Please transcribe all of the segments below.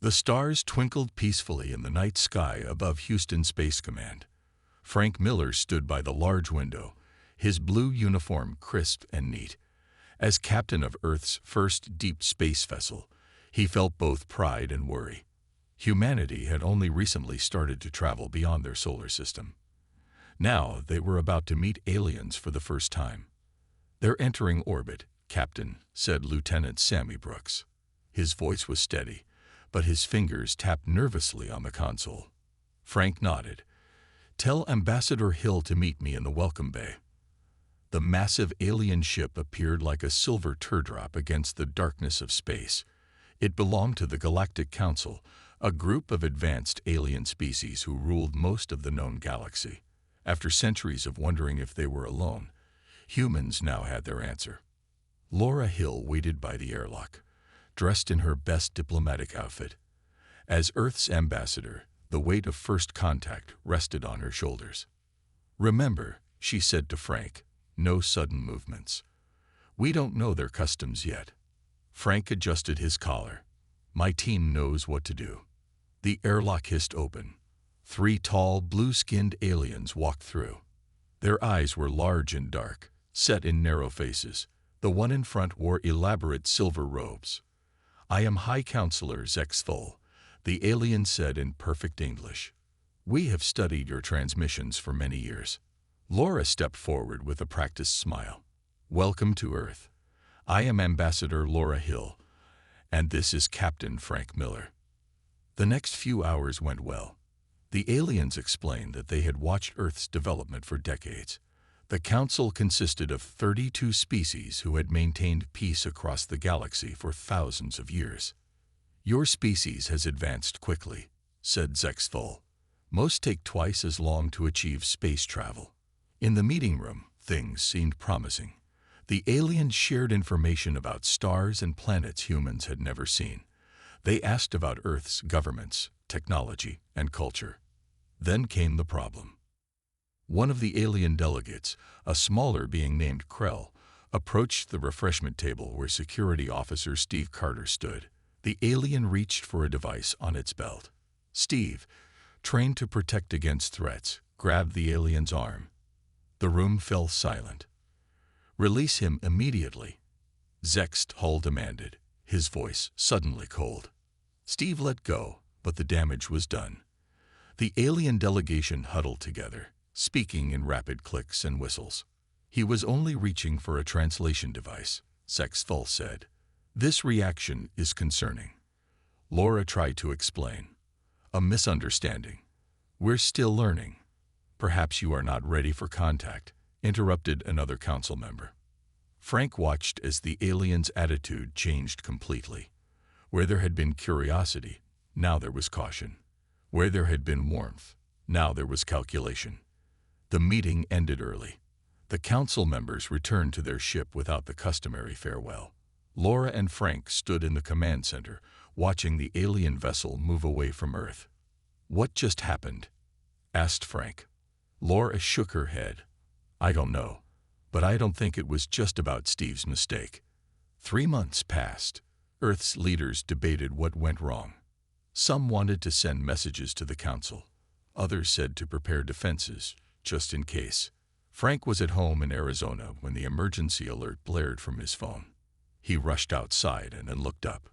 The stars twinkled peacefully in the night sky above Houston Space Command. Frank Miller stood by the large window, his blue uniform crisp and neat. As captain of Earth's first deep space vessel, he felt both pride and worry. Humanity had only recently started to travel beyond their solar system. Now they were about to meet aliens for the first time. "They're entering orbit, Captain," said Lieutenant Sammy Brooks. His voice was steady, but his fingers tapped nervously on the console. Frank nodded. "Tell Ambassador Hill to meet me in the welcome bay." The massive alien ship appeared like a silver teardrop against the darkness of space. It belonged to the Galactic Council, a group of advanced alien species who ruled most of the known galaxy. After centuries of wondering if they were alone, humans now had their answer. Laura Hill waited by the airlock, dressed in her best diplomatic outfit. As Earth's ambassador, the weight of first contact rested on her shoulders. "Remember," she said to Frank, "no sudden movements. We don't know their customs yet." Frank adjusted his collar. "My team knows what to do." The airlock hissed open. 3 tall, blue-skinned aliens walked through. Their eyes were large and dark, set in narrow faces. The one in front wore elaborate silver robes. "I am High Counselor Zexthul," the alien said in perfect English. "We have studied your transmissions for many years." Laura stepped forward with a practiced smile. "Welcome to Earth. I am Ambassador Laura Hill, and this is Captain Frank Miller." The next few hours went well. The aliens explained that they had watched Earth's development for decades. The Council consisted of 32 species who had maintained peace across the galaxy for thousands of years. "Your species has advanced quickly," said Zexthul. "Most take twice as long to achieve space travel." In the meeting room, things seemed promising. The aliens shared information about stars and planets humans had never seen. They asked about Earth's governments, technology, and culture. Then came the problem. One of the alien delegates, a smaller being named Krell, approached the refreshment table where Security Officer Steve Carter stood. The alien reached for a device on its belt. Steve, trained to protect against threats, grabbed the alien's arm. The room fell silent. "Release him immediately," Zexthul demanded, his voice suddenly cold. Steve let go, but the damage was done. The alien delegation huddled together, speaking in rapid clicks and whistles. "He was only reaching for a translation device," Zexthul said. "This reaction is concerning." Laura tried to explain. "A misunderstanding. We're still learning." "Perhaps you are not ready for contact," interrupted another council member. Frank watched as the alien's attitude changed completely. Where there had been curiosity, now there was caution. Where there had been warmth, now there was calculation. The meeting ended early. The council members returned to their ship without the customary farewell. Laura and Frank stood in the command center, watching the alien vessel move away from Earth. "What just happened?" asked Frank. Laura shook her head. "I don't know, but I don't think it was just about Steve's mistake." 3 months passed. Earth's leaders debated what went wrong. Some wanted to send messages to the council. Others said to prepare defenses, just in case. Frank was at home in Arizona when the emergency alert blared from his phone. He rushed outside and then looked up.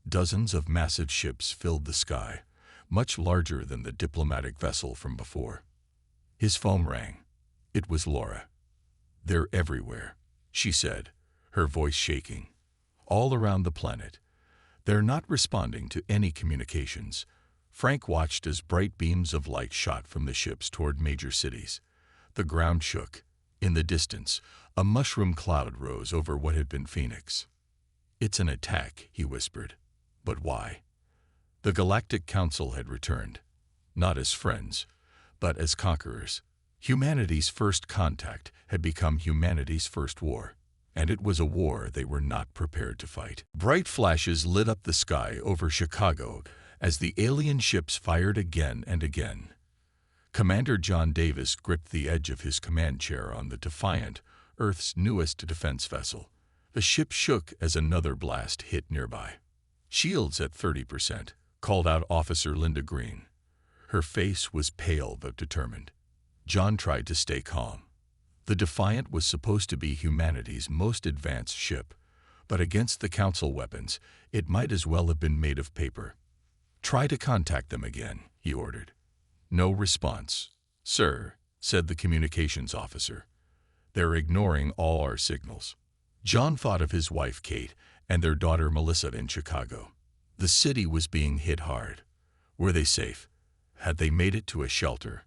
Dozens of massive ships filled the sky, much larger than the diplomatic vessel from before. His phone rang. It was Laura. "They're everywhere," she said, her voice shaking. "All around the planet. They're not responding to any communications." Frank watched as bright beams of light shot from the ships toward major cities. The ground shook. In the distance, a mushroom cloud rose over what had been Phoenix. "It's an attack," he whispered. "But why?" The Galactic Council had returned, not as friends, but as conquerors. Humanity's first contact had become humanity's first war, and it was a war they were not prepared to fight. Bright flashes lit up the sky over Chicago as the alien ships fired again and again. Commander John Davis gripped the edge of his command chair on the Defiant, Earth's newest defense vessel. The ship shook as another blast hit nearby. "Shields at 30%, called out Officer Linda Green. Her face was pale but determined. John tried to stay calm. The Defiant was supposed to be humanity's most advanced ship, but against the Council weapons, it might as well have been made of paper. "Try to contact them again," he ordered. No response. "Sir," said the communications officer. "They're ignoring all our signals." John thought of his wife, Kate, and their daughter, Melissa, in Chicago. The city was being hit hard. Were they safe? Had they made it to a shelter?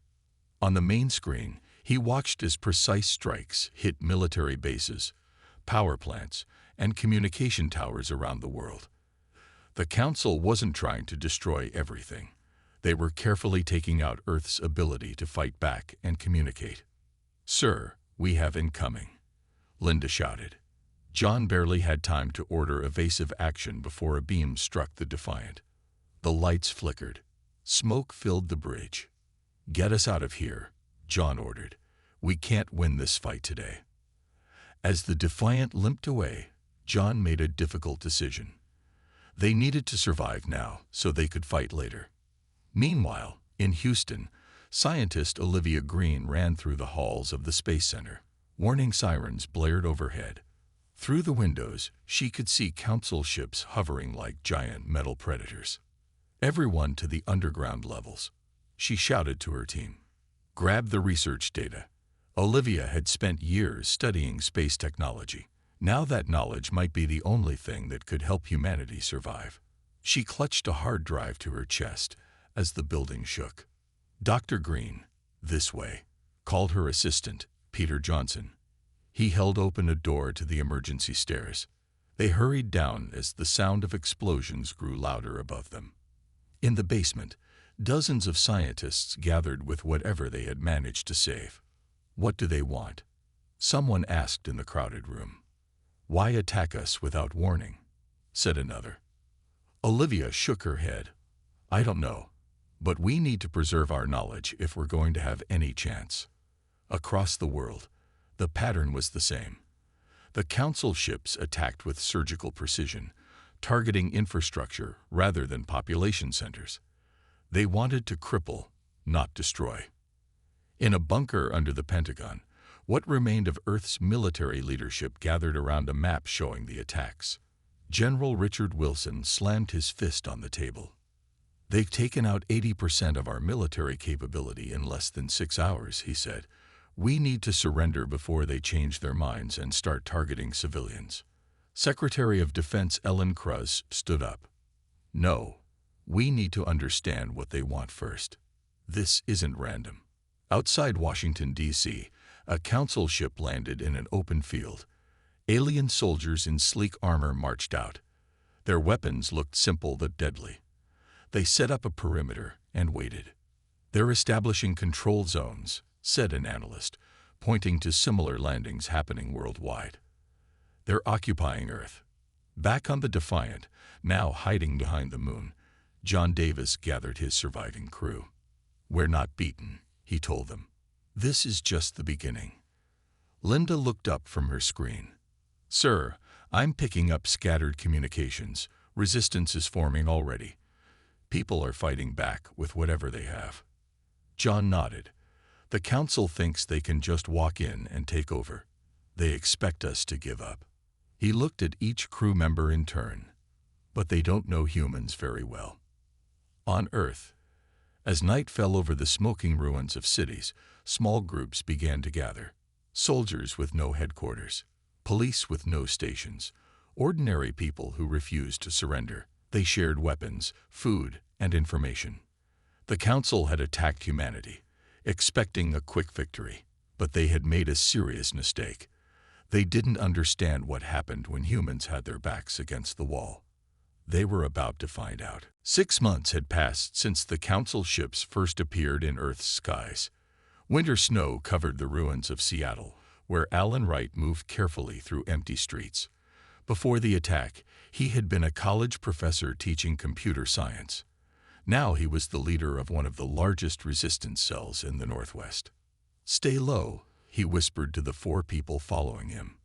On the main screen, he watched as precise strikes hit military bases, power plants, and communication towers around the world. The Council wasn't trying to destroy everything. They were carefully taking out Earth's ability to fight back and communicate. "Sir, we have incoming," Linda shouted. John barely had time to order evasive action before a beam struck the Defiant. The lights flickered. Smoke filled the bridge. "Get us out of here," John ordered. "We can't win this fight today." As the Defiant limped away, John made a difficult decision. They needed to survive now so they could fight later. Meanwhile, in Houston, scientist Olivia Green ran through the halls of the Space Center. Warning sirens blared overhead. Through the windows, she could see Council ships hovering like giant metal predators. "Everyone to the underground levels," she shouted to her team. "Grab the research data." Olivia had spent years studying space technology. Now that knowledge might be the only thing that could help humanity survive. She clutched a hard drive to her chest as the building shook. "Dr. Green, this way," called her assistant, Peter Johnson. He held open a door to the emergency stairs. They hurried down as the sound of explosions grew louder above them. In the basement, dozens of scientists gathered with whatever they had managed to save. "What do they want?" someone asked in the crowded room. "Why attack us without warning?" said another. Olivia shook her head. "I don't know, but we need to preserve our knowledge if we're going to have any chance." Across the world, the pattern was the same. The Council ships attacked with surgical precision, targeting infrastructure rather than population centers. They wanted to cripple, not destroy. In a bunker under the Pentagon, what remained of Earth's military leadership gathered around a map showing the attacks. General Richard Wilson slammed his fist on the table. "They've taken out 80% of our military capability in less than 6 hours," he said. "We need to surrender before they change their minds and start targeting civilians." Secretary of Defense Ellen Cruz stood up. "No, we need to understand what they want first. This isn't random." Outside Washington, D.C., a Council ship landed in an open field. Alien soldiers in sleek armor marched out. Their weapons looked simple but deadly. They set up a perimeter and waited. "They're establishing control zones," said an analyst, pointing to similar landings happening worldwide. "They're occupying Earth." Back on the Defiant, now hiding behind the moon, John Davis gathered his surviving crew. "We're not beaten," he told them. "This is just the beginning." Linda looked up from her screen. "Sir, I'm picking up scattered communications. Resistance is forming already. People are fighting back with whatever they have." John nodded. "The Council thinks they can just walk in and take over. They expect us to give up." He looked at each crew member in turn. "But they don't know humans very well." On Earth, as night fell over the smoking ruins of cities, small groups began to gather. Soldiers with no headquarters, police with no stations, ordinary people who refused to surrender. They shared weapons, food, and information. The Council had attacked humanity, expecting a quick victory, but they had made a serious mistake. They didn't understand what happened when humans had their backs against the wall. They were about to find out. 6 months had passed since the Council ships first appeared in Earth's skies. Winter snow covered the ruins of Seattle, where Alan Wright moved carefully through empty streets. Before the attack, he had been a college professor teaching computer science. Now he was the leader of one of the largest resistance cells in the Northwest. "Stay low," he whispered to the 4 people following him.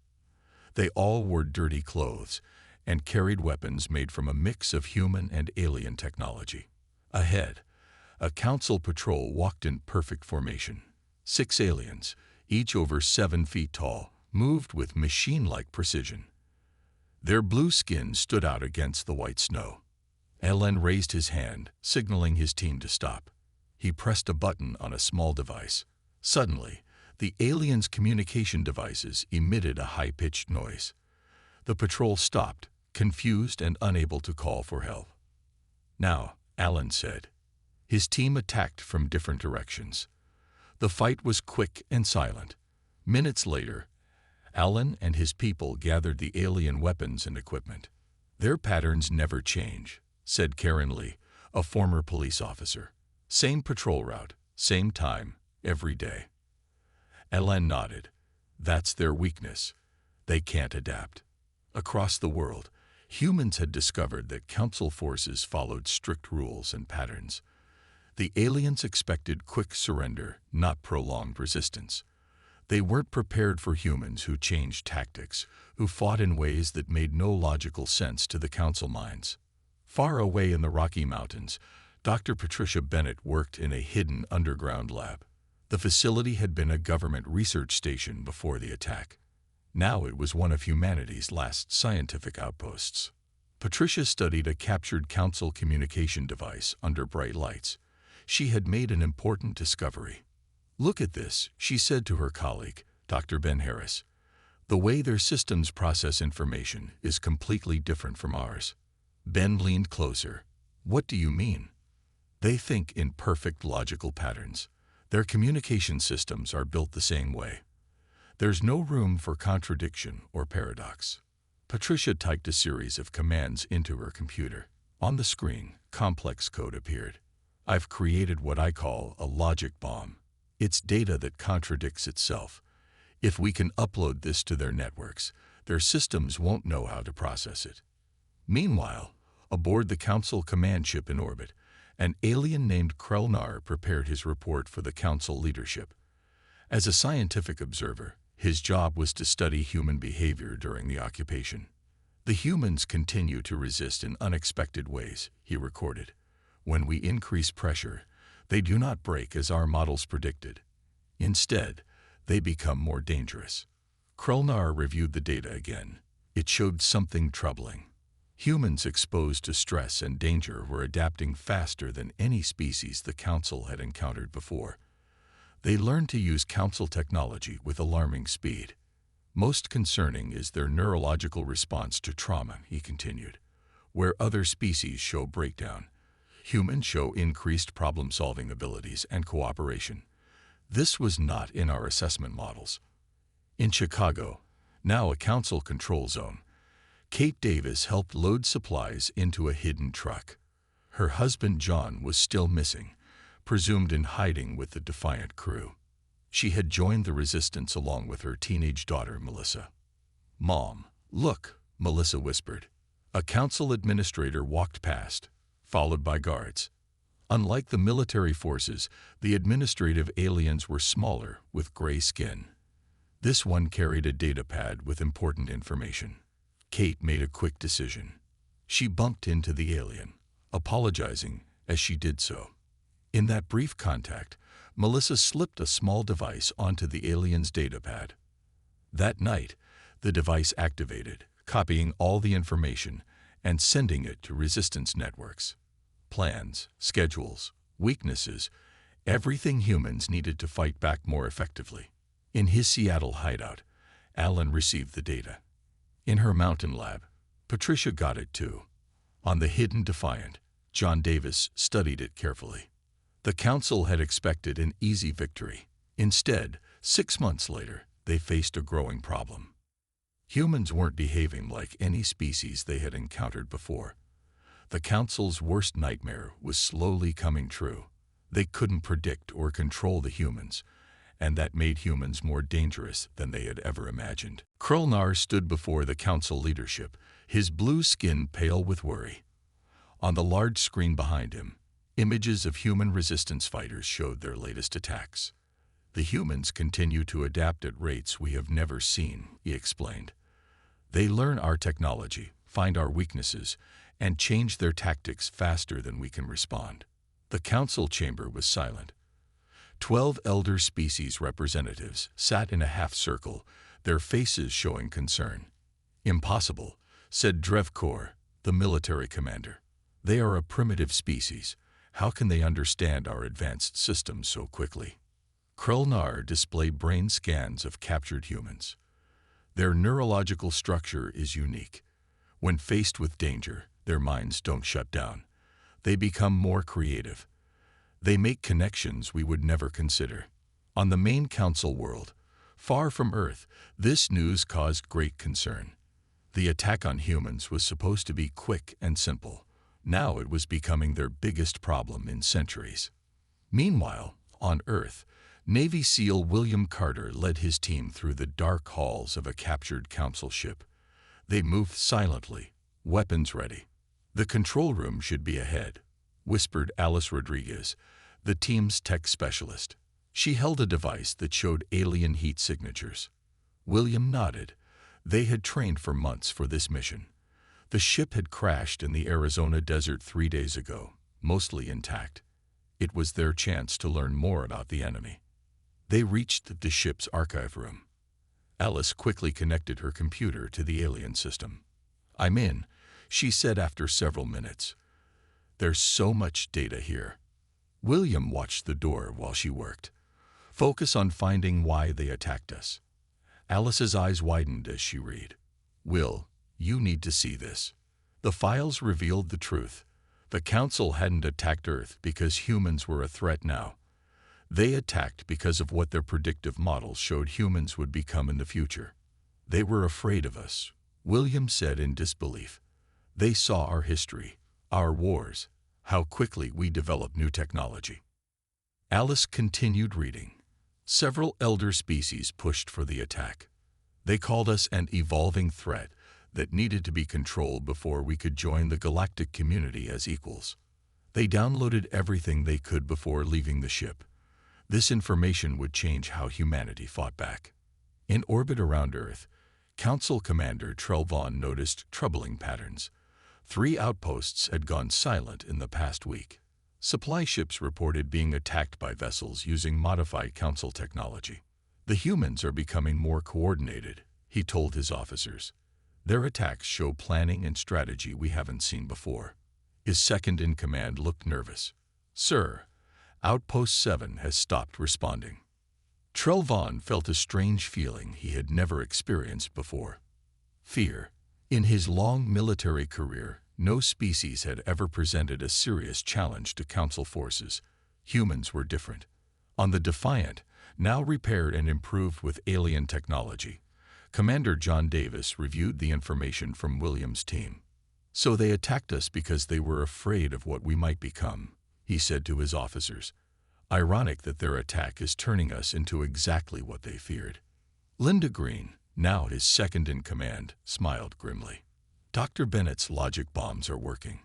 They all wore dirty clothes and carried weapons made from a mix of human and alien technology. Ahead, a council patrol walked in perfect formation. 6 aliens, each over 7 feet tall, moved with machine-like precision. Their blue skin stood out against the white snow. Elen raised his hand, signaling his team to stop. He pressed a button on a small device. Suddenly, the aliens' communication devices emitted a high-pitched noise. The patrol stopped, confused and unable to call for help. "Now," Alen said. His team attacked from different directions. The fight was quick and silent. Minutes later, Alen and his people gathered the alien weapons and equipment. "Their patterns never change," said Karen Lee, a former police officer. "Same patrol route, same time, every day." Alen nodded. "That's their weakness. They can't adapt." Across the world, humans had discovered that council forces followed strict rules and patterns. The aliens expected quick surrender, not prolonged resistance. They weren't prepared for humans who changed tactics, who fought in ways that made no logical sense to the council minds. Far away in the Rocky Mountains, Dr. Patricia Bennett worked in a hidden underground lab. The facility had been a government research station before the attack. Now it was one of humanity's last scientific outposts. Patricia studied a captured council communication device under bright lights. She had made an important discovery. "Look at this," she said to her colleague, Dr. Ben Harris. "The way their systems process information is completely different from ours." Ben leaned closer. "What do you mean?" "They think in perfect logical patterns. Their communication systems are built the same way. There's no room for contradiction or paradox." Patricia typed a series of commands into her computer. On the screen, complex code appeared. "I've created what I call a logic bomb. It's data that contradicts itself. If we can upload this to their networks, their systems won't know how to process it." Meanwhile, aboard the Council command ship in orbit, an alien named Krelnar prepared his report for the Council leadership. As a scientific observer, his job was to study human behavior during the occupation. "The humans continue to resist in unexpected ways," he recorded. "When we increase pressure, they do not break as our models predicted. Instead, they become more dangerous." Krelnar reviewed the data again. It showed something troubling. Humans exposed to stress and danger were adapting faster than any species the Council had encountered before. They learned to use Council technology with alarming speed. "Most concerning is their neurological response to trauma," he continued. "Where other species show breakdown, humans show increased problem-solving abilities and cooperation. This was not in our assessment models." In Chicago, now a Council control zone, Kate Davis helped load supplies into a hidden truck. Her husband John was still missing, presumed in hiding with the Defiant crew. She had joined the resistance along with her teenage daughter Melissa. "Mom, look," Melissa whispered. A Council administrator walked past, followed by guards. Unlike the military forces, the administrative aliens were smaller, with gray skin. This one carried a data pad with important information. Kate made a quick decision. She bumped into the alien, apologizing as she did so. In that brief contact, Melissa slipped a small device onto the alien's data pad. That night, the device activated, copying all the information and sending it to resistance networks. Plans, schedules, weaknesses, everything humans needed to fight back more effectively. In his Seattle hideout, Alen received the data. In her mountain lab, Patricia got it too. On the hidden Defiant, John Davis studied it carefully. The Council had expected an easy victory. Instead, 6 months later, they faced a growing problem. Humans weren't behaving like any species they had encountered before. The Council's worst nightmare was slowly coming true. They couldn't predict or control the humans, and that made humans more dangerous than they had ever imagined. Krelnar stood before the Council leadership, his blue skin pale with worry. On the large screen behind him, images of human resistance fighters showed their latest attacks. "The humans continue to adapt at rates we have never seen," he explained. "They learn our technology, find our weaknesses, and change their tactics faster than we can respond. The council chamber was silent. 12 elder species representatives sat in a half-circle, their faces showing concern. "Impossible," said Drevkor, the military commander. "They are a primitive species. How can they understand our advanced systems so quickly?" Krelnar displayed brain scans of captured humans. Their neurological structure is unique. When faced with danger, their minds don't shut down. They become more creative. They make connections we would never consider. On the main council world, far from Earth, this news caused great concern. The attack on humans was supposed to be quick and simple. Now it was becoming their biggest problem in centuries. Meanwhile, on Earth, Navy SEAL William Carter led his team through the dark halls of a captured council ship. They moved silently, weapons ready. "The control room should be ahead," whispered Alice Rodriguez, the team's tech specialist. She held a device that showed alien heat signatures. William nodded. They had trained for months for this mission. The ship had crashed in the Arizona desert 3 days ago, mostly intact. It was their chance to learn more about the enemy. They reached the ship's archive room. Alice quickly connected her computer to the alien system. "I'm in," she said after several minutes. "There's so much data here." William watched the door while she worked. "Focus on finding why they attacked us." Alice's eyes widened as she read. "Will, you need to see this." The files revealed the truth. The Council hadn't attacked Earth because humans were a threat now. They attacked because of what their predictive models showed humans would become in the future. "They were afraid of us," William said in disbelief. "They saw our history, our wars, how quickly we develop new technology." Alice continued reading. Several elder species pushed for the attack. "They called us an evolving threat that needed to be controlled before we could join the galactic community as equals. They downloaded everything they could before leaving the ship. This information would change how humanity fought back." In orbit around Earth, Council Commander Trelvon noticed troubling patterns. 3 outposts had gone silent in the past week. Supply ships reported being attacked by vessels using modified Council technology. "The humans are becoming more coordinated," he told his officers. "Their attacks show planning and strategy we haven't seen before." His second-in-command looked nervous. "Sir, Outpost 7 has stopped responding." Trelvon felt a strange feeling he had never experienced before. Fear. In his long military career, no species had ever presented a serious challenge to Council forces. Humans were different. On the Defiant, now repaired and improved with alien technology, Commander John Davis reviewed the information from William's team. "So they attacked us because they were afraid of what we might become," he said to his officers. "Ironic that their attack is turning us into exactly what they feared." Linda Green, now his second-in-command, smiled grimly. "Dr. Bennett's logic bombs are working.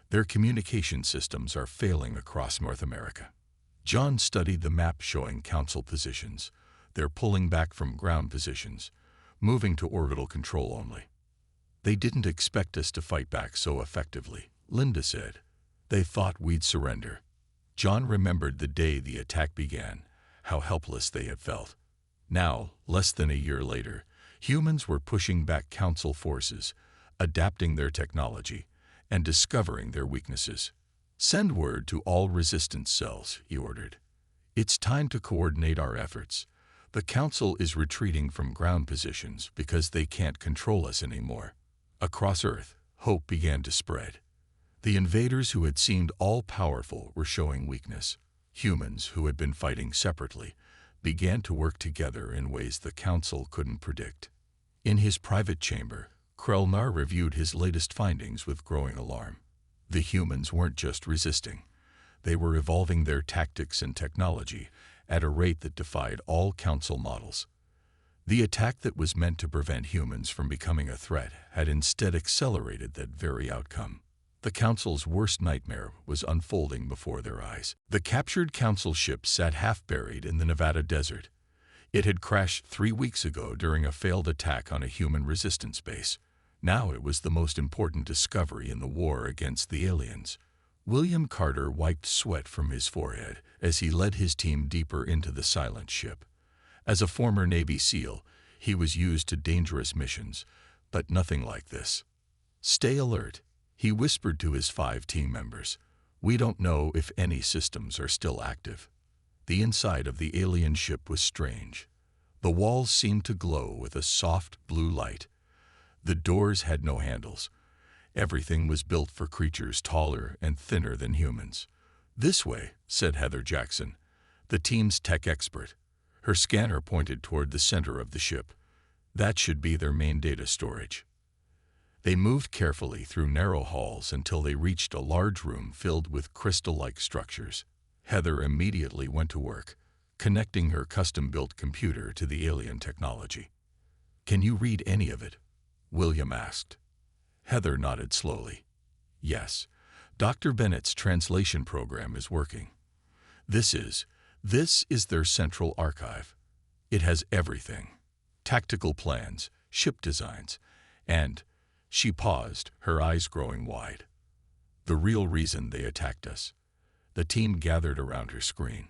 Their communication systems are failing across North America." John studied the map showing Council positions. They're pulling back from ground positions, moving to orbital control only. "They didn't expect us to fight back so effectively," Linda said. "They thought we'd surrender." John remembered the day the attack began, how helpless they had felt. Now, less than a year later, humans were pushing back Council forces, adapting their technology, and discovering their weaknesses. "Send word to all resistance cells," he ordered. "It's time to coordinate our efforts. The Council is retreating from ground positions because they can't control us anymore." Across Earth, hope began to spread. The invaders who had seemed all-powerful were showing weakness. Humans who had been fighting separately began to work together in ways the Council couldn't predict. In his private chamber, Krelnar reviewed his latest findings with growing alarm. The humans weren't just resisting. They were evolving their tactics and technology at a rate that defied all Council models. The attack that was meant to prevent humans from becoming a threat had instead accelerated that very outcome. The Council's worst nightmare was unfolding before their eyes. The captured Council ship sat half-buried in the Nevada desert. It had crashed 3 weeks ago during a failed attack on a human resistance base. Now it was the most important discovery in the war against the aliens. William Carter wiped sweat from his forehead as he led his team deeper into the silent ship. As a former Navy SEAL, he was used to dangerous missions, but nothing like this. "Stay alert," he whispered to his 5 team members. "We don't know if any systems are still active." The inside of the alien ship was strange. The walls seemed to glow with a soft blue light. The doors had no handles. Everything was built for creatures taller and thinner than humans. "This way," said Heather Jackson, the team's tech expert. Her scanner pointed toward the center of the ship. That should be their main data storage. They moved carefully through narrow halls until they reached a large room filled with crystal-like structures. Heather immediately went to work, connecting her custom-built computer to the alien technology. "Can you read any of it?" William asked. Heather nodded slowly. "Yes, Dr. Bennett's translation program is working. This is their central archive. It has everything: tactical plans, ship designs, and..." She paused, her eyes growing wide. "The real reason they attacked us." The team gathered around her screen.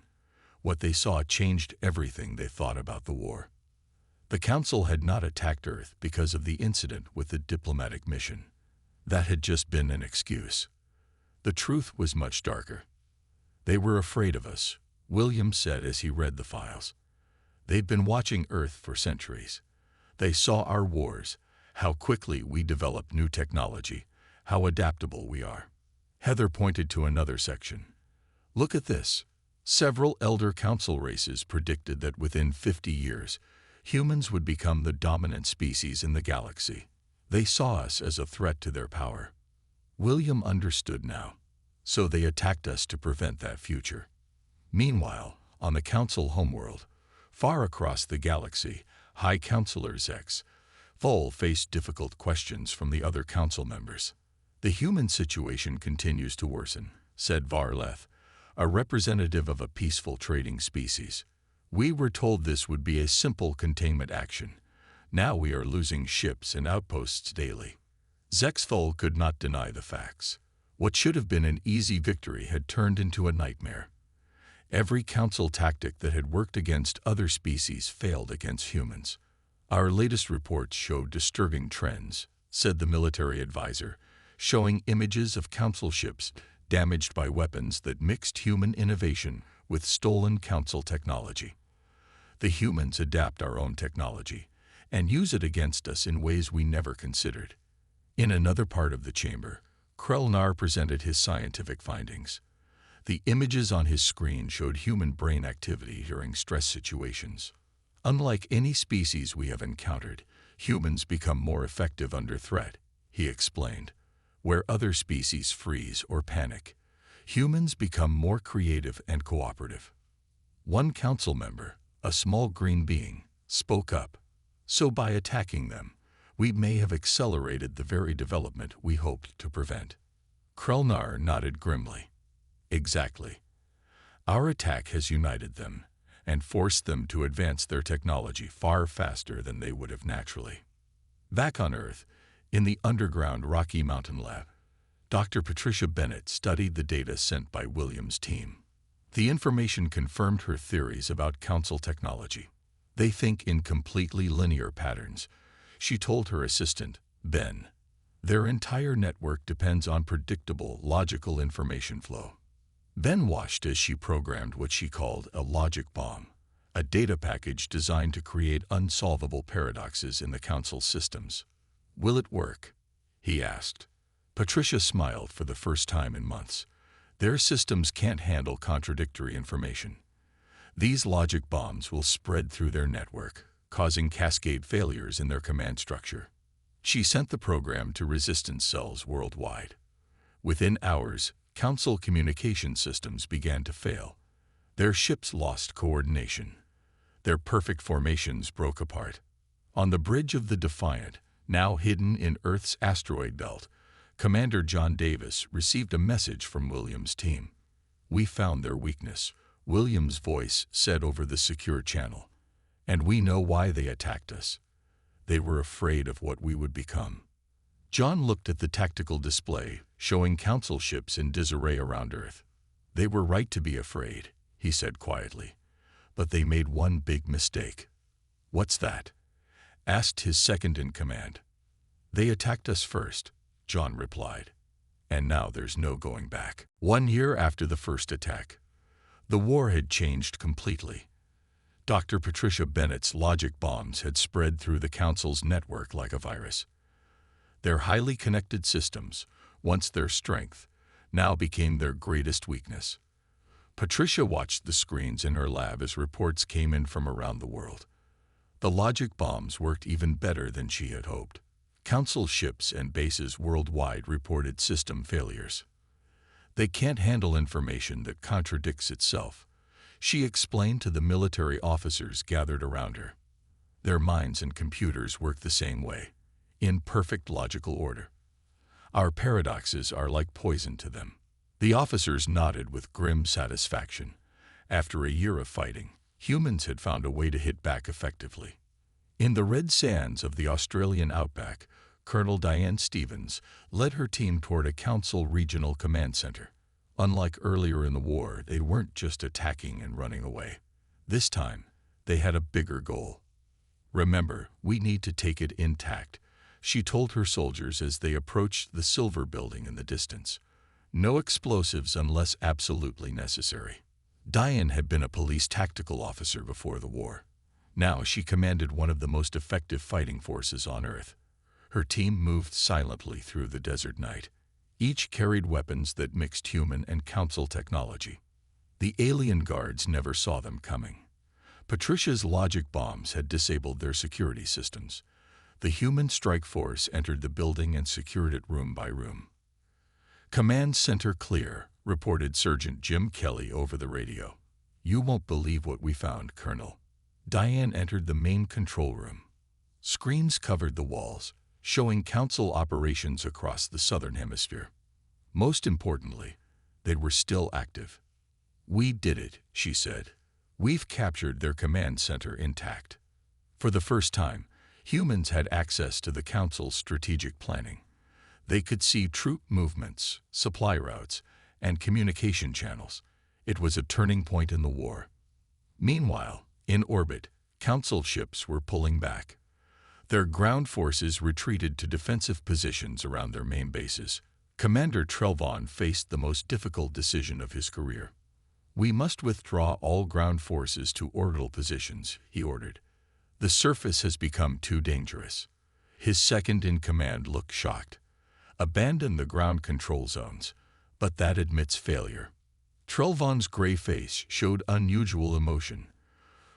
What they saw changed everything they thought about the war. The Council had not attacked Earth because of the incident with the diplomatic mission. That had just been an excuse. The truth was much darker. "They were afraid of us," William said as he read the files. "They'd been watching Earth for centuries. They saw our wars, how quickly we develop new technology, how adaptable we are." Heather pointed to another section. "Look at this. Several elder council races predicted that within 50 years, humans would become the dominant species in the galaxy. They saw us as a threat to their power." William understood now. So they attacked us to prevent that future. Meanwhile, on the Council homeworld, far across the galaxy, High Counselor Zex Vol faced difficult questions from the other council members. "The human situation continues to worsen," said Varleth, a representative of a peaceful trading species. "We were told this would be a simple containment action. Now we are losing ships and outposts daily." Zexfol could not deny the facts. What should have been an easy victory had turned into a nightmare. Every council tactic that had worked against other species failed against humans. "Our latest reports show disturbing trends," said the military advisor, showing images of council ships damaged by weapons that mixed human innovation with stolen council technology. "The humans adapt our own technology and use it against us in ways we never considered." In another part of the chamber, Krelnar presented his scientific findings. The images on his screen showed human brain activity during stress situations. "Unlike any species we have encountered, humans become more effective under threat," he explained. "Where other species freeze or panic, humans become more creative and cooperative." One council member, a small green being, spoke up. "So by attacking them, we may have accelerated the very development we hoped to prevent." Krelnar nodded grimly. "Exactly. Our attack has united them and forced them to advance their technology far faster than they would have naturally." Back on Earth, in the underground Rocky Mountain lab, Dr. Patricia Bennett studied the data sent by William's team. The information confirmed her theories about council technology. "They think in completely linear patterns," she told her assistant, Ben. "Their entire network depends on predictable, logical information flow." Ben watched as she programmed what she called a logic bomb, a data package designed to create unsolvable paradoxes in the council's systems. "Will it work?" he asked. Patricia smiled for the first time in months. "Their systems can't handle contradictory information. These logic bombs will spread through their network, causing cascade failures in their command structure." She sent the program to resistance cells worldwide. Within hours, Council communication systems began to fail. Their ships lost coordination. Their perfect formations broke apart. On the bridge of the Defiant, now hidden in Earth's asteroid belt, Commander John Davis received a message from William's team. "We found their weakness," William's voice said over the secure channel. "And we know why they attacked us. They were afraid of what we would become." John looked at the tactical display, showing Council ships in disarray around Earth. "They were right to be afraid," he said quietly, "but they made one big mistake." "What's that?" asked his second-in-command. "They attacked us first," John replied, "and now there's no going back." 1 year after the first attack, the war had changed completely. Dr. Patricia Bennett's logic bombs had spread through the Council's network like a virus. Their highly connected systems, once their strength, now became their greatest weakness. Patricia watched the screens in her lab as reports came in from around the world. The logic bombs worked even better than she had hoped. Council ships and bases worldwide reported system failures. "They can't handle information that contradicts itself," she explained to the military officers gathered around her. "Their minds and computers work the same way, in perfect logical order. Our paradoxes are like poison to them." The officers nodded with grim satisfaction. After a year of fighting, humans had found a way to hit back effectively. In the red sands of the Australian outback, Colonel Diane Stevens led her team toward a Council regional command center. Unlike earlier in the war, they weren't just attacking and running away. This time, they had a bigger goal. "Remember, we need to take it intact," she told her soldiers as they approached the silver building in the distance. "No explosives unless absolutely necessary." Diane had been a police tactical officer before the war. Now she commanded one of the most effective fighting forces on Earth. Her team moved silently through the desert night. Each carried weapons that mixed human and Council technology. The alien guards never saw them coming. Patricia's logic bombs had disabled their security systems. The human strike force entered the building and secured it room by room. "Command center clear," reported Sergeant Jim Kelly over the radio. "You won't believe what we found, Colonel." Diane entered the main control room. Screens covered the walls, showing Council operations across the southern hemisphere. Most importantly, they were still active. "We did it," she said. "We've captured their command center intact." For the first time, humans had access to the Council's strategic planning. They could see troop movements, supply routes, and communication channels. It was a turning point in the war. Meanwhile, in orbit, Council ships were pulling back. Their ground forces retreated to defensive positions around their main bases. Commander Trelvon faced the most difficult decision of his career. "We must withdraw all ground forces to orbital positions," he ordered. "The surface has become too dangerous." His second-in-command looked shocked. "Abandon the ground control zones, but that admits failure." Trelvon's gray face showed unusual emotion.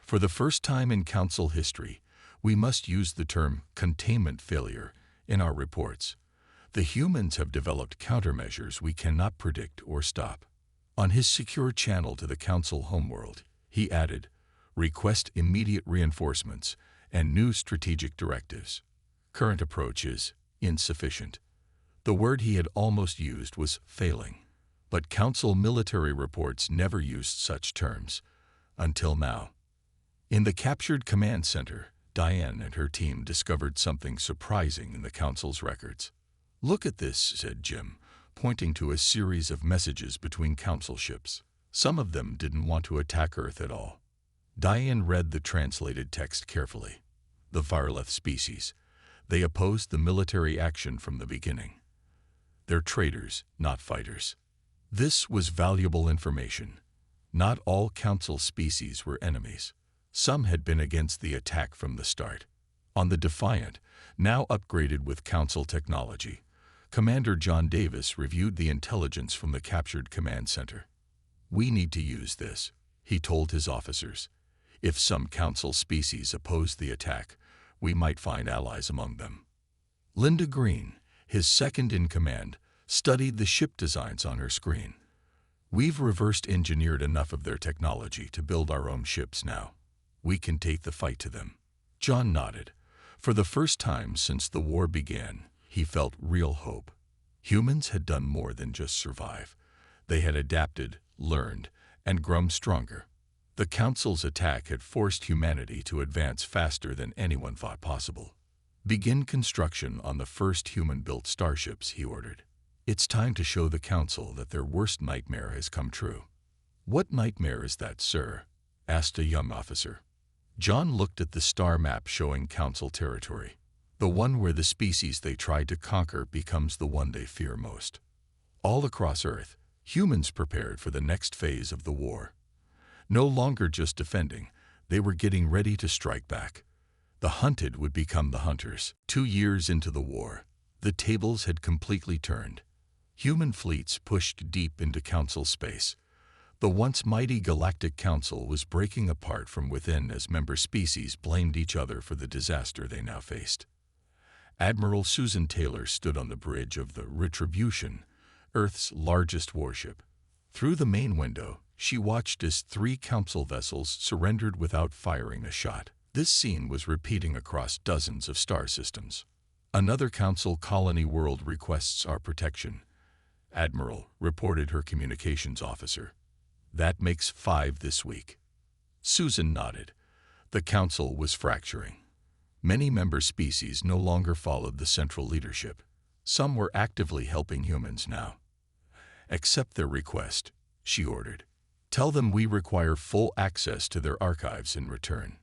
"For the first time in Council history, we must use the term containment failure in our reports. The humans have developed countermeasures we cannot predict or stop." On his secure channel to the Council homeworld, he added, "Request immediate reinforcements and new strategic directives. Current approach is insufficient." The word he had almost used was failing. But Council military reports never used such terms, until now. In the captured command center, Diane and her team discovered something surprising in the Council's records. "Look at this," said Jim, pointing to a series of messages between Council ships. Some of them didn't want to attack Earth at all. Diane read the translated text carefully. "The Varleth species. They opposed the military action from the beginning. They're traitors, not fighters." This was valuable information. Not all Council species were enemies. Some had been against the attack from the start. On the Defiant, now upgraded with Council technology, Commander John Davis reviewed the intelligence from the captured command center. "We need to use this," he told his officers. "If some Council species oppose the attack, we might find allies among them." Linda Green, his second-in-command, studied the ship designs on her screen. "We've reversed-engineered enough of their technology to build our own ships now. We can take the fight to them." John nodded. For the first time since the war began, he felt real hope. Humans had done more than just survive. They had adapted, learned, and grown stronger. The Council's attack had forced humanity to advance faster than anyone thought possible. "Begin construction on the first human-built starships," he ordered. It's time to show the Council that their worst nightmare has come true. "What nightmare is that, sir?" asked a young officer. John looked at the star map showing Council territory. "The one where the species they tried to conquer becomes the one they fear most." All across Earth, humans prepared for the next phase of the war. No longer just defending, they were getting ready to strike back. The hunted would become the hunters. 2 years into the war, the tables had completely turned. Human fleets pushed deep into Council space. The once mighty Galactic Council was breaking apart from within as member species blamed each other for the disaster they now faced. Admiral Susan Taylor stood on the bridge of the Retribution, Earth's largest warship. Through the main window, she watched as 3 Council vessels surrendered without firing a shot. This scene was repeating across dozens of star systems. "Another Council colony world requests our protection," Admiral reported her communications officer. "That makes 5 this week." Susan nodded. The Council was fracturing. Many member species no longer followed the central leadership. Some were actively helping humans now. "Accept their request," she ordered. "Tell them we require full access to their archives in return."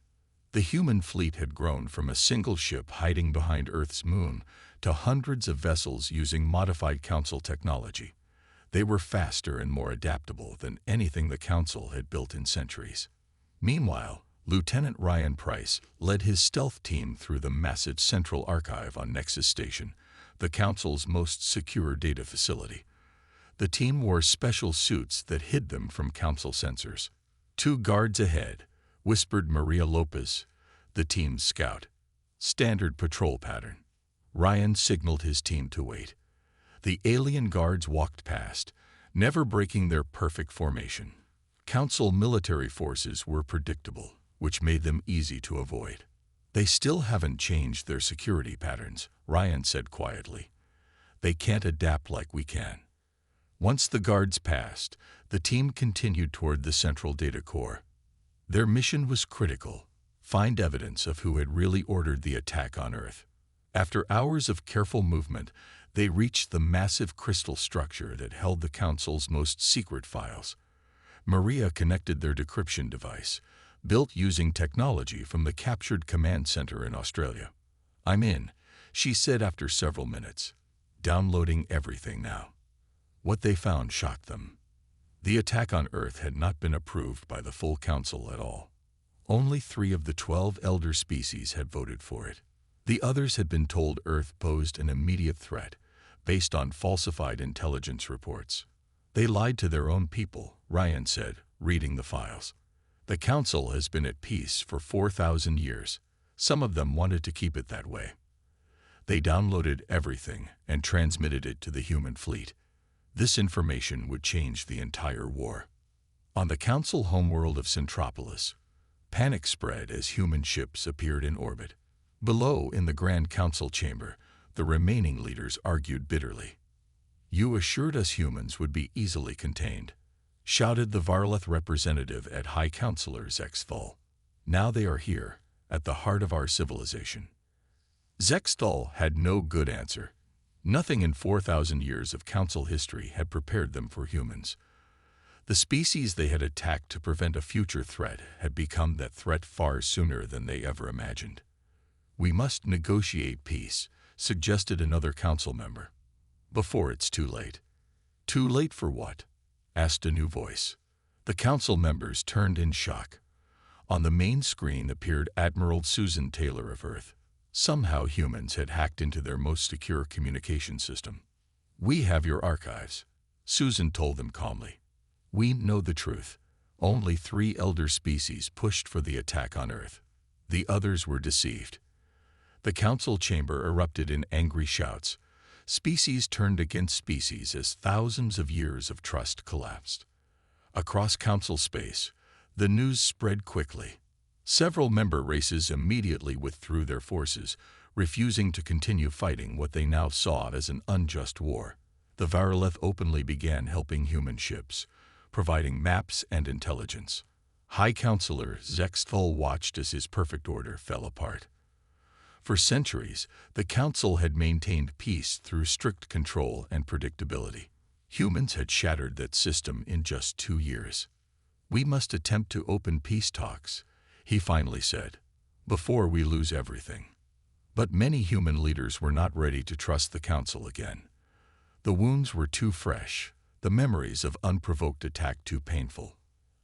The human fleet had grown from a single ship hiding behind Earth's moon to hundreds of vessels using modified Council technology. They were faster and more adaptable than anything the Council had built in centuries. Meanwhile, Lieutenant Ryan Price led his stealth team through the massive central archive on Nexus Station, the Council's most secure data facility. The team wore special suits that hid them from Council sensors. "2 guards ahead," whispered Maria Lopez, the team's scout. "Standard patrol pattern." Ryan signaled his team to wait. The alien guards walked past, never breaking their perfect formation. Council military forces were predictable, which made them easy to avoid. "They still haven't changed their security patterns," Ryan said quietly. "They can't adapt like we can." Once the guards passed, the team continued toward the central data core. Their mission was critical: find evidence of who had really ordered the attack on Earth. After hours of careful movement, they reached the massive crystal structure that held the Council's most secret files. Maria connected their decryption device, built using technology from the captured command center in Australia. "I'm in," she said after several minutes. "Downloading everything now." What they found shocked them. The attack on Earth had not been approved by the full Council at all. Only 3 of the 12 elder species had voted for it. The others had been told Earth posed an immediate threat, based on falsified intelligence reports. "They lied to their own people," Ryan said, reading the files. "The Council has been at peace for 4,000 years. Some of them wanted to keep it that way." They downloaded everything and transmitted it to the human fleet. This information would change the entire war. On the Council homeworld of Centropolis, panic spread as human ships appeared in orbit. Below, in the Grand Council chamber, the remaining leaders argued bitterly. "You assured us humans would be easily contained," shouted the Varleth representative at High Councilor Zexthal. "Now they are here, at the heart of our civilization." Zexthal had no good answer. Nothing in 4,000 years of Council history had prepared them for humans. The species they had attacked to prevent a future threat had become that threat far sooner than they ever imagined. "We must negotiate peace," suggested another Council member. "Before it's too late." "Too late for what?" asked a new voice. The Council members turned in shock. On the main screen appeared Admiral Susan Taylor of Earth. Somehow humans had hacked into their most secure communication system. "We have your archives," Susan told them calmly. "We know the truth. Only 3 elder species pushed for the attack on Earth. The others were deceived." The Council chamber erupted in angry shouts. Species turned against species as thousands of years of trust collapsed. Across Council space, the news spread quickly. Several member races immediately withdrew their forces, refusing to continue fighting what they now saw as an unjust war. The Varleth openly began helping human ships, providing maps and intelligence. High Councilor Zexthal watched as his perfect order fell apart. For centuries, the Council had maintained peace through strict control and predictability. Humans had shattered that system in just 2 years. "We must attempt to open peace talks," he finally said, "before we lose everything." But many human leaders were not ready to trust the Council again. The wounds were too fresh, the memories of unprovoked attack too painful.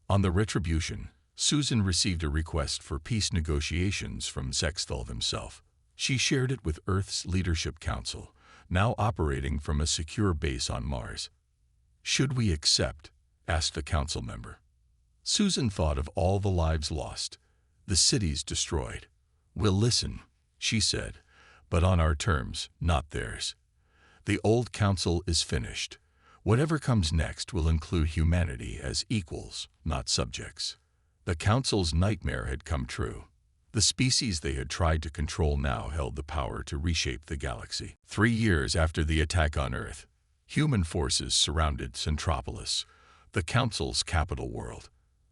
On the Retribution, Susan received a request for peace negotiations from Zexthal himself. She shared it with Earth's Leadership Council, now operating from a secure base on Mars. "Should we accept?" asked a council member. Susan thought of all the lives lost, the cities destroyed. "We'll listen," she said, "but on our terms, not theirs. The old council is finished. Whatever comes next will include humanity as equals, not subjects." The council's nightmare had come true. The species they had tried to control now held the power to reshape the galaxy. 3 years after the attack on Earth, human forces surrounded Centropolis, the Council's capital world.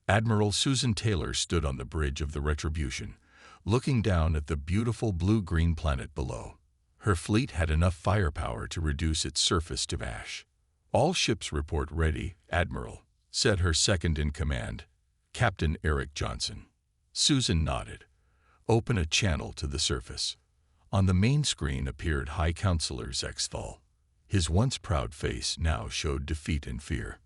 Admiral Susan Taylor stood on the bridge of the Retribution, looking down at the beautiful blue-green planet below. Her fleet had enough firepower to reduce its surface to ash. "All ships report ready, Admiral," said her second-in-command, Captain Eric Johnson. Susan nodded. "Open a channel to the surface." On the main screen appeared High Counselor Zexthal. His once proud face now showed defeat and fear.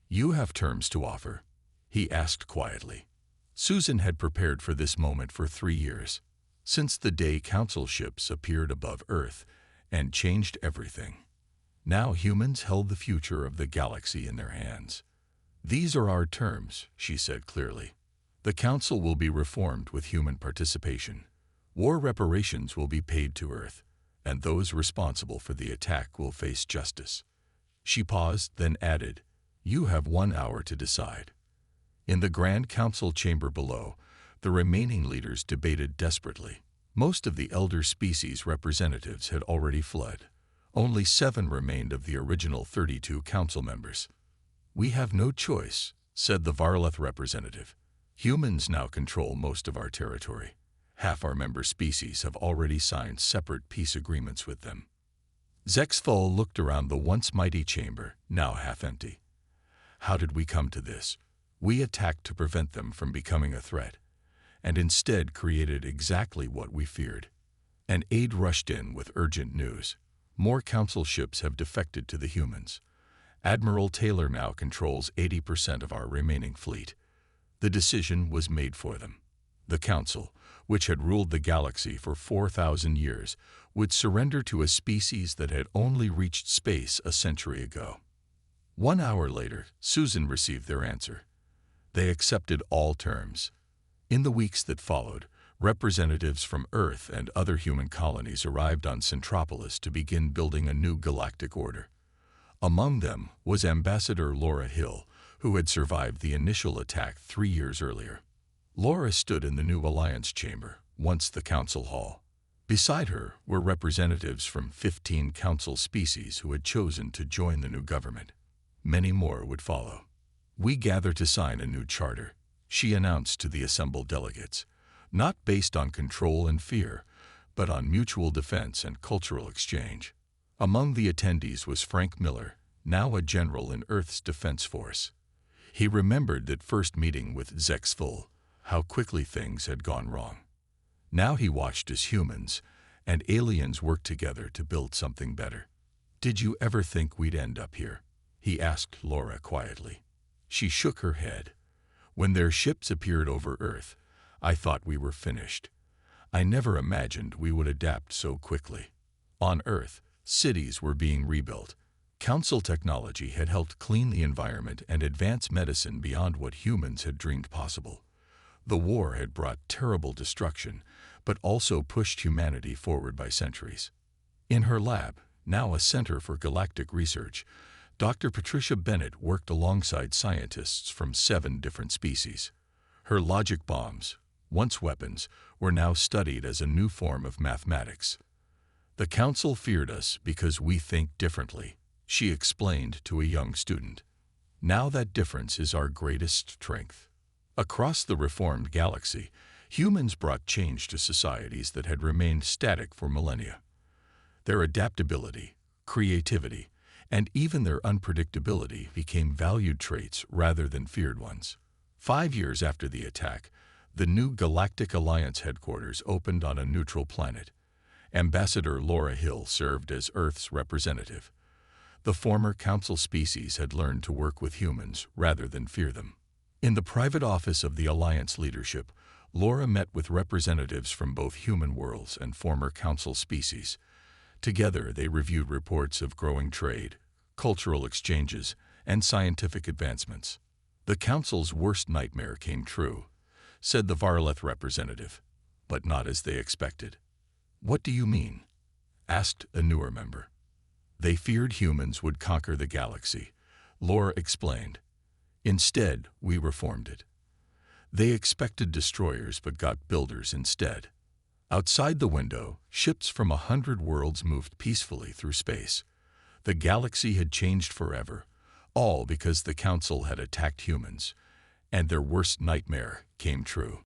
"You have terms to offer?" he asked quietly. Susan had prepared for this moment for 3 years, since the day Council ships appeared above Earth and changed everything. Now humans held the future of the galaxy in their hands. "These are our terms," she said clearly. "The Council will be reformed with human participation. War reparations will be paid to Earth, and those responsible for the attack will face justice." She paused, then added, "You have 1 hour to decide." In the Grand Council chamber below, the remaining leaders debated desperately. Most of the elder species representatives had already fled. Only 7 remained of the original 32 council members. "We have no choice," said the Varleth representative. "Humans now control most of our territory. Half our member species have already signed separate peace agreements with them." Zexthal looked around the once mighty chamber, now half empty. "How did we come to this? We attacked to prevent them from becoming a threat, and instead created exactly what we feared." An aide rushed in with urgent news. "More council ships have defected to the humans. Admiral Taylor now controls 80% of our remaining fleet. The decision was made for them. The Council, which had ruled the galaxy for 4,000 years, would surrender to a species that had only reached space a century ago." 1 hour later, Susan received their answer. They accepted all terms. In the weeks that followed, representatives from Earth and other human colonies arrived on Centropolis to begin building a new galactic order. Among them was Ambassador Laura Hill, who had survived the initial attack 3 years earlier. Laura stood in the new Alliance Chamber, once the Council Hall. Beside her were representatives from 15 Council species who had chosen to join the new government. Many more would follow. "We gather to sign a new charter," she announced to the assembled delegates, "not based on control and fear, but on mutual defense and cultural exchange." Among the attendees was Frank Miller, now a general in Earth's Defense Force. He remembered that first meeting with Zexthal, how quickly things had gone wrong. Now he watched as humans and aliens worked together to build something better. "Did you ever think we'd end up here?" he asked Laura quietly. She shook her head. "When their ships appeared over Earth, I thought we were finished. I never imagined we would adapt so quickly." On Earth, cities were being rebuilt. Council technology had helped clean the environment and advance medicine beyond what humans had dreamed possible. The war had brought terrible destruction, but also pushed humanity forward by centuries. In her lab, now a center for galactic research, Dr. Patricia Bennett worked alongside scientists from 7 different species. Her logic bombs, once weapons, were now studied as a new form of mathematics. "The Council feared us because we think differently," she explained to a young student. "Now that difference is our greatest strength." Across the reformed galaxy, Humans brought change to societies that had remained static for millennia. Their adaptability, creativity, and even their unpredictability became valued traits rather than feared ones. 5 years after the attack, the new Galactic Alliance headquarters opened on a neutral planet. Ambassador Laura Hill served as Earth's representative. The former Council species had learned to work with humans rather than fear them. In the private office of the Alliance leadership, Laura met with representatives from both human worlds and former Council species. Together, they reviewed reports of growing trade, cultural exchanges, and scientific advancements. The Council's worst nightmare came true, said the Varleth representative, but not as they expected. "What do you mean?" asked a newer member. "They feared humans would conquer the galaxy," Laura explained. "Instead, we reformed it. They expected destroyers but got builders instead." Outside the window, ships from 100 worlds moved peacefully through space. The galaxy had changed forever, all because the Council had attacked humans, and their worst nightmare came true.